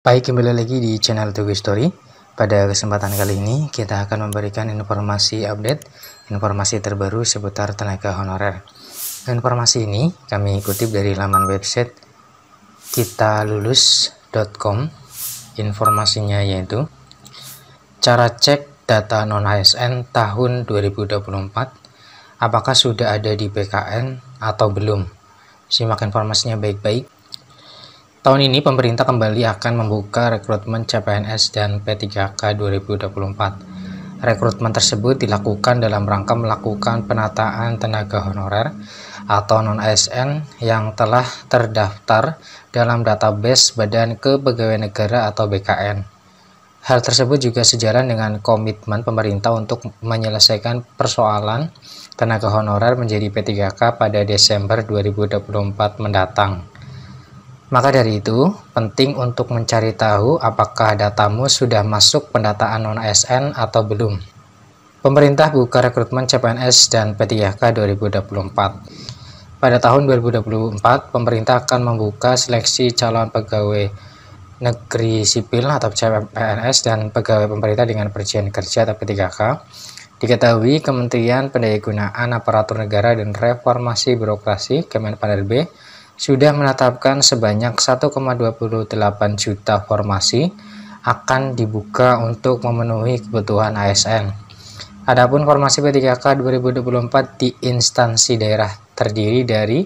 Baik, kembali lagi di channel Tugu Story. Pada kesempatan kali ini kita akan memberikan informasi update, informasi terbaru seputar tenaga honorer. Informasi ini kami kutip dari laman website kitalulus.com. Informasinya yaitu cara cek data non-ASN tahun 2024, apakah sudah ada di BKN atau belum. Simak informasinya baik-baik. Tahun ini pemerintah kembali akan membuka rekrutmen CPNS dan P3K 2024. Rekrutmen tersebut dilakukan dalam rangka melakukan penataan tenaga honorer atau non-ASN yang telah terdaftar dalam database Badan Kepegawaian Negara atau BKN. Hal tersebut juga sejalan dengan komitmen pemerintah untuk menyelesaikan persoalan tenaga honorer menjadi P3K pada Desember 2024 mendatang. Maka dari itu, penting untuk mencari tahu apakah datamu sudah masuk pendataan non-ASN atau belum. Pemerintah buka rekrutmen CPNS dan P3K 2024. Pada tahun 2024, pemerintah akan membuka seleksi calon pegawai negeri sipil atau CPNS dan pegawai pemerintah dengan perjanjian kerja atau P3K. Diketahui Kementerian Pendayagunaan Aparatur Negara dan Reformasi Birokrasi Kemenpan-RB sudah menetapkan sebanyak 1,28 juta formasi akan dibuka untuk memenuhi kebutuhan ASN. Adapun formasi P3K 2024 di instansi daerah terdiri dari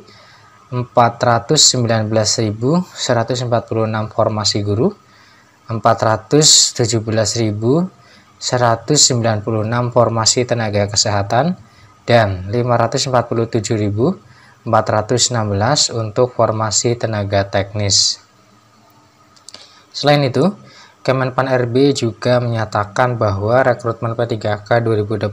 419.146 formasi guru, 417.196 formasi tenaga kesehatan, dan 547.416 untuk formasi tenaga teknis. Selain itu, Kemenpan-RB juga menyatakan bahwa rekrutmen P3K 2024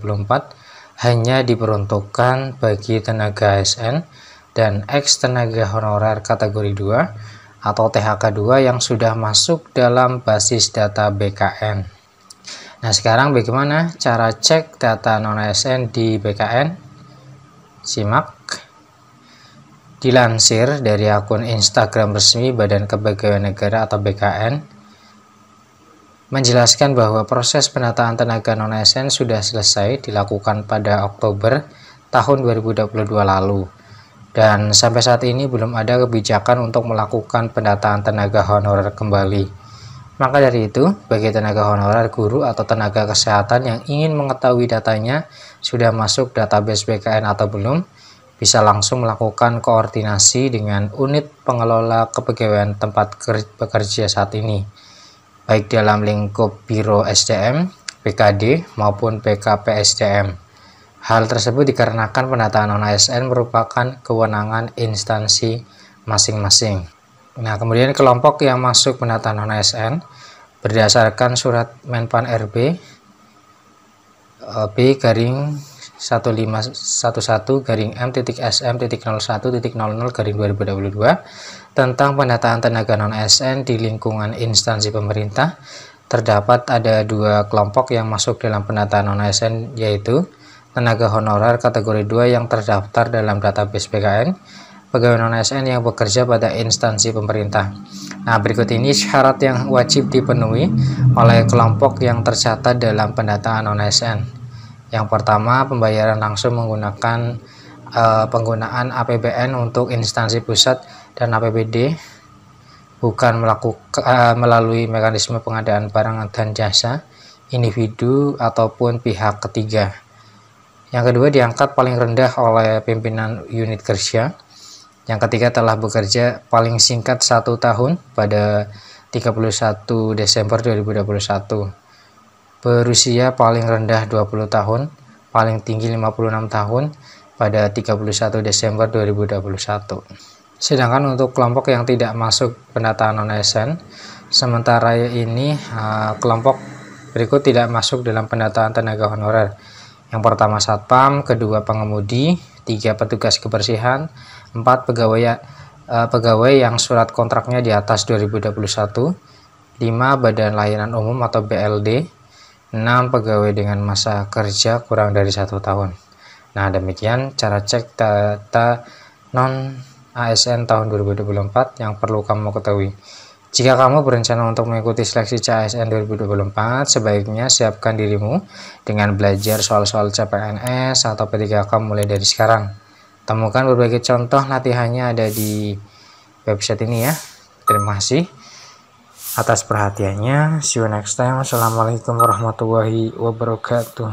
hanya diperuntukkan bagi tenaga ASN dan ex-tenaga honorer kategori 2 atau THK 2 yang sudah masuk dalam basis data BKN. Nah, sekarang bagaimana cara cek data non-ASN di BKN? Simak. Dilansir dari akun Instagram resmi Badan Kepegawaian Negara atau BKN, menjelaskan bahwa proses penataan tenaga non-ASN sudah selesai dilakukan pada Oktober tahun 2022 lalu, dan sampai saat ini belum ada kebijakan untuk melakukan pendataan tenaga honorer kembali. Maka dari itu, bagi tenaga honorer guru atau tenaga kesehatan yang ingin mengetahui datanya sudah masuk database BKN atau belum, bisa langsung melakukan koordinasi dengan unit pengelola kepegawaian tempat bekerja saat ini, baik dalam lingkup Biro SDM, BKD, maupun BKPSDM. Hal tersebut dikarenakan penataan non-ASN merupakan kewenangan instansi masing-masing. Nah, kemudian kelompok yang masuk penataan non-ASN berdasarkan surat Menpan-RB B/1511-M.SM.01.00/2022 tentang pendataan tenaga non-ASN di lingkungan instansi pemerintah. Terdapat ada dua kelompok yang masuk dalam pendataan non-ASN, yaitu tenaga honorer kategori 2 yang terdaftar dalam database BKN, pegawai non-ASN yang bekerja pada instansi pemerintah. Nah, berikut ini syarat yang wajib dipenuhi oleh kelompok yang tercatat dalam pendataan non-ASN. Yang pertama, pembayaran langsung menggunakan penggunaan APBN untuk instansi pusat dan APBD, bukan melalui mekanisme pengadaan barang dan jasa individu ataupun pihak ketiga. Yang kedua, diangkat paling rendah oleh pimpinan unit kerja. Yang ketiga, telah bekerja paling singkat 1 tahun pada 31 Desember 2021. Berusia paling rendah 20 tahun, paling tinggi 56 tahun pada 31 Desember 2021. Sedangkan untuk kelompok yang tidak masuk pendataan non-ASN, sementara ini kelompok berikut tidak masuk dalam pendataan tenaga honorer. Yang pertama satpam, kedua pengemudi, 3 petugas kebersihan, 4 pegawai yang surat kontraknya di atas 2021, 5 badan layanan umum atau BLD, 6 pegawai dengan masa kerja kurang dari 1 tahun. Nah, demikian cara cek data non-ASN tahun 2024 yang perlu kamu ketahui. Jika kamu berencana untuk mengikuti seleksi CASN 2024, sebaiknya siapkan dirimu dengan belajar soal-soal CPNS atau P3K mulai dari sekarang. Temukan berbagai contoh latihannya ada di website ini ya. Terima kasih atas perhatiannya. See you next time. Assalamualaikum warahmatullahi wabarakatuh.